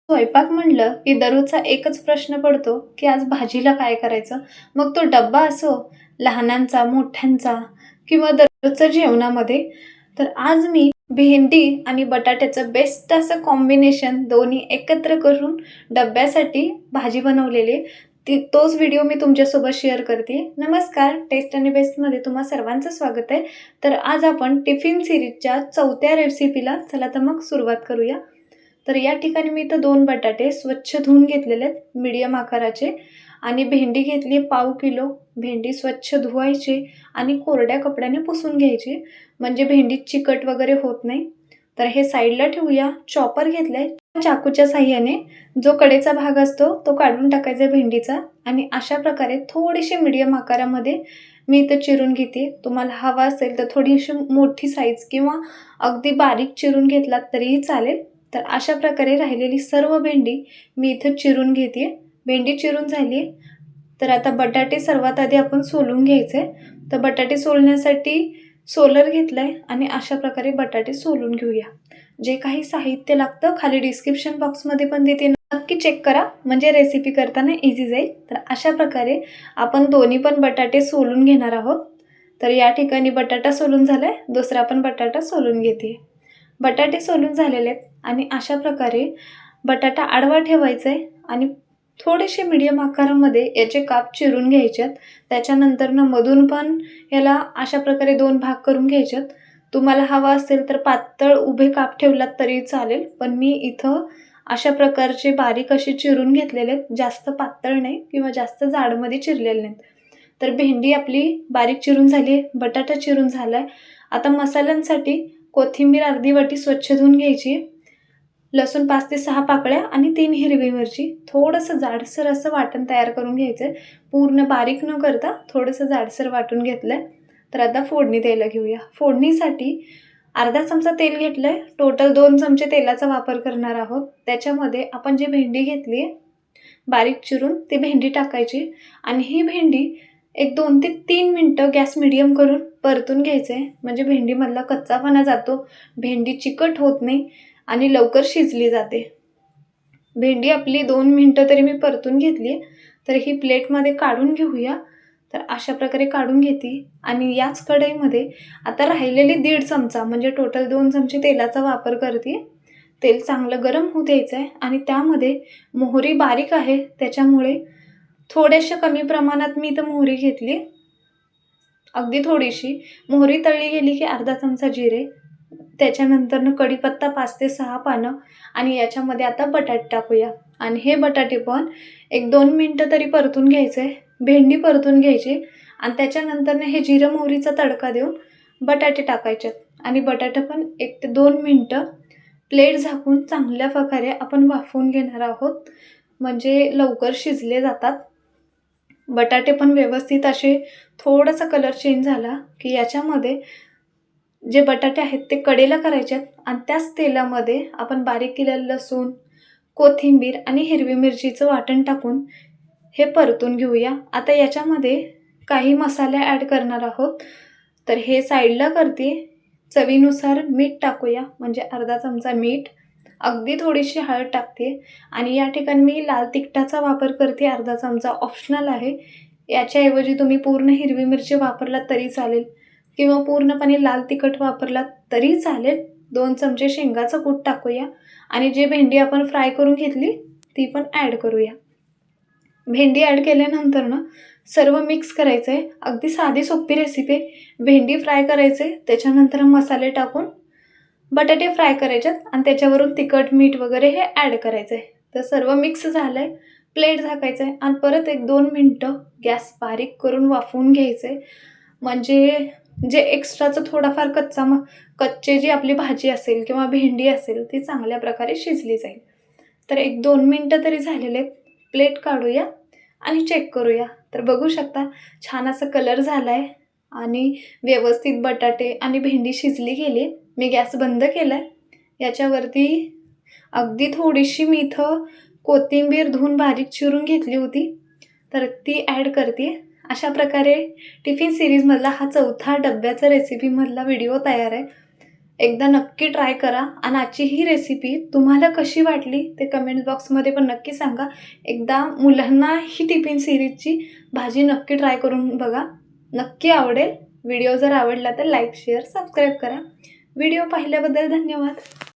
स्वयंपाक म्हणलं की दररोजचा एकच प्रश्न पडतो की आज भाजीला काय करायचं. मग तो डब्बा असो, लहानांचा, मोठ्यांचा किंवा दररोजच्या जेवणामध्ये. तर आज मी भेंडी आणि बटाट्याचं बेस्ट असं कॉम्बिनेशन दोन्ही एकत्र करून डब्यासाठी भाजी बनवलेली. तोच व्हिडिओ मी तुमच्यासोबत शेअर करते. नमस्कार, टेस्ट आणि बेस्टमध्ये तुम्हा सर्वांचं स्वागत आहे. तर आज आपण टिफिन सिरीजच्या 4थ्या रेसिपीला चला तर मग सुरुवात करूया. तर या ठिकाणी मी इथं 2 बटाटे स्वच्छ धुवून घेतलेले आहेत मीडियम आकाराचे आणि भेंडी घेतली पाव किलो. भेंडी स्वच्छ धुवायची आणि कोरड्या कपड्याने पुसून घ्यायची, म्हणजे भेंडीत चिकट वगैरे होत नाही. तर हे साईडला ठेवूया. चॉपर घेतलाय. चाकूच्या साहाय्याने जो कडेचा भाग असतो तो काढून टाकायचा भेंडीचा आणि अशा प्रकारे थोडीशी मीडियम आकारामध्ये मी इथं चिरून घेते. तुम्हाला हवा असेल तर थोडीशी मोठी साईज किंवा अगदी बारीक चिरून घेतलात तरीही चालेल. तर अशा प्रकारे राहिलेली सर्व भेंडी मी इथं चिरून घेते. भेंडी चिरून झाली. तर आता बटाटे सर्वात आधी आपण सोलून घ्यायचे. तर बटाटे सोलण्यासाठी सोलर घेतलाय आणि अशा प्रकारे बटाटे सोलून घेऊया. जे काही साहित्य लागतं खाली डिस्क्रिप्शन बॉक्समध्ये पण देते, नक्की चेक करा, म्हणजे रेसिपी करताना इझी जाईल. तर अशा प्रकारे आपण दोन्ही पण बटाटे सोलून घेणार आहोत. तर या ठिकाणी बटाटा सोलून झालाय, दुसरा पण बटाटा सोलून घेते. बटाटे सोलून झालेले आहेत आणि अशा प्रकारे बटाटा आडवा ठेवायचा आहे आणि थोडेसे मीडियम आकारामध्ये याचे काप चिरून घ्यायचे. त्याच्यानंतरनं मधून पण याला अशा प्रकारे 2 भाग करून घ्यायचे. तुम्हाला हवा असेल तर पातळ उभे काप ठेवलात तरी चालेल, पण मी इथं अशा प्रकारचे बारीक असे चिरून घेतलेले आहेत. जास्त पातळ नाही किंवा जास्त जाडमध्ये चिरलेले नाहीत. तर भेंडी आपली बारीक चिरून झाली आहे, बटाटा चिरून झाला आहे. आता मसाल्यांसाठी कोथिंबीर अर्धी वाटी स्वच्छ धुवून घ्यायची, लसूण 5 ते 6 पाकळ्या आणि 3 हिरवी मिरची. थोडंसं जाडसर असं वाटण तयार करून घ्यायचं आहे. पूर्ण बारीक न करता थोडंसं जाडसर वाटून घेतलं आहे. तर आता फोडणी द्यायला घेऊया. फोडणीसाठी अर्धा चमचा तेल घेतलं आहे. टोटल 2 चमचे तेलाचा वापर करणार आहोत. त्याच्यामध्ये आपण जी भेंडी घेतली आहे बारीक चिरून, ती भेंडी टाकायची आणि ही भेंडी एक 2 ते 3 मिनटं गॅस मीडियम करून परतून घ्यायचं आहे, म्हणजे भेंडीमधला कच्चापणा जातो, भेंडी चिकट होत नाही आणि लवकर शिजली जाते. भेंडी आपली 2 मिनटं तरी मी परतून घेतली. तर ही प्लेटमध्ये काढून घेऊया. तर अशा प्रकारे काढून घेते आणि याच कढईमध्ये आता राहिलेली 1.5 चमचा, म्हणजे टोटल 2 चमचे तेलाचा वापर करते. तेल चांगलं गरम होऊ द्यायचं आहे आणि त्यामध्ये मोहरी बारीक आहे त्याच्यामुळे थोड्याशा कमी प्रमाणात मी इथं मोहरी घेतली, अगदी थोडीशी. मोहरी तळली गेली की अर्धा चमचा जिरे, त्याच्यानंतरनं कढीपत्ता 5 ते 6 पानं आणि याच्यामध्ये आता बटाटे टाकूया आणि हे बटाटे पण एक 2 मिनटं तरी परतून घ्यायचे आहे. भेंडी परतून घ्यायची आणि त्याच्यानंतरनं हे जिरं मोहरीचा तडका देऊन बटाटे टाकायचे आणि बटाटे पण 1 ते 2 मिनटं प्लेट झाकून चांगल्या प्रकारे आपण वाफवून घेणार आहोत, म्हणजे लवकर शिजले जातात. बटाटे पण व्यवस्थित असे थोडासा कलर चेंज झाला की याच्यामध्ये जे बटाटे आहेत ते कडेला करायचे आणि त्याच तेलामध्ये आपण बारीक केलेलं लसूण, कोथिंबीर आणि हिरवी मिरचीचं वाटण टाकून हे परतून घेऊया. आता याच्यामध्ये काही मसाले ॲड करणार आहोत. तर हे साईडला करते. चवीनुसार मीठ टाकूया, म्हणजे अर्धा चमचा मीठ, अगदी थोडीशी हळद टाकते आणि या ठिकाणी मी लाल तिखटाचा वापर करते, अर्धा चमचा, ऑप्शनल आहे. याच्याऐवजी तुम्ही पूर्ण हिरवी मिरची वापरलात तरी चालेल किंवा पूर्णपणे लाल तिखट वापरलात तरी चालेल. 2 चमचे शेंगाचं कूट टाकूया आणि जी भेंडी आपण फ्राय करून घेतली ती पण ॲड करूया. भेंडी ॲड केल्यानंतर ना सर्व मिक्स करायचं आहे. अगदी साधी सोपी रेसिपी. भेंडी फ्राय करायचे, त्याच्यानंतर मसाले टाकून बटाटे फ्राय करायच्यात आणि त्याच्यावरून तिखट, मीठ वगैरे हे ॲड करायचं आहे. तर सर्व मिक्स झालं आहे. प्लेट झाकायचं आहे आणि परत 1-2 मिनटं गॅस बारीक करून वाफवून घ्यायचं आहे, म्हणजे जे एक्स्ट्राचं थोडाफार कच्ची जी आपली भाजी असेल किंवा भेंडी असेल ती चांगल्या प्रकारे शिजली जाईल. तर 1-2 मिनटं तरी झालेले आहेत. प्लेट काढूया आणि चेक करूया. तर बघू शकता छान असा कलर झाला आहे आणि व्यवस्थित बटाटे आणि भेंडी शिजली गेली. मी गॅस बंद केला आहे. याच्यावरती अगदी थोडीशी मी इथं कोथिंबीर धुवून बारीक चिरून घेतली होती, तर ती ॲड करते. अशा प्रकारे टिफिन सिरीजमधला हा 4था डब्याचा रेसिपीमधला व्हिडिओ तयार आहे. एकदा नक्की ट्राय करा आणि आजची ही रेसिपी तुम्हाला कशी वाटली ते कमेंट बॉक्समध्ये पण नक्की सांगा. एकदा मुलांना ही टिफिन सीरीजची भाजी नक्की ट्राय करून बघा. नक्की आवडेल. व्हिडिओ जर आवडला तर लाईक, शेअर, सबस्क्राईब करा. व्हिडिओ पाहिल्याबद्दल धन्यवाद.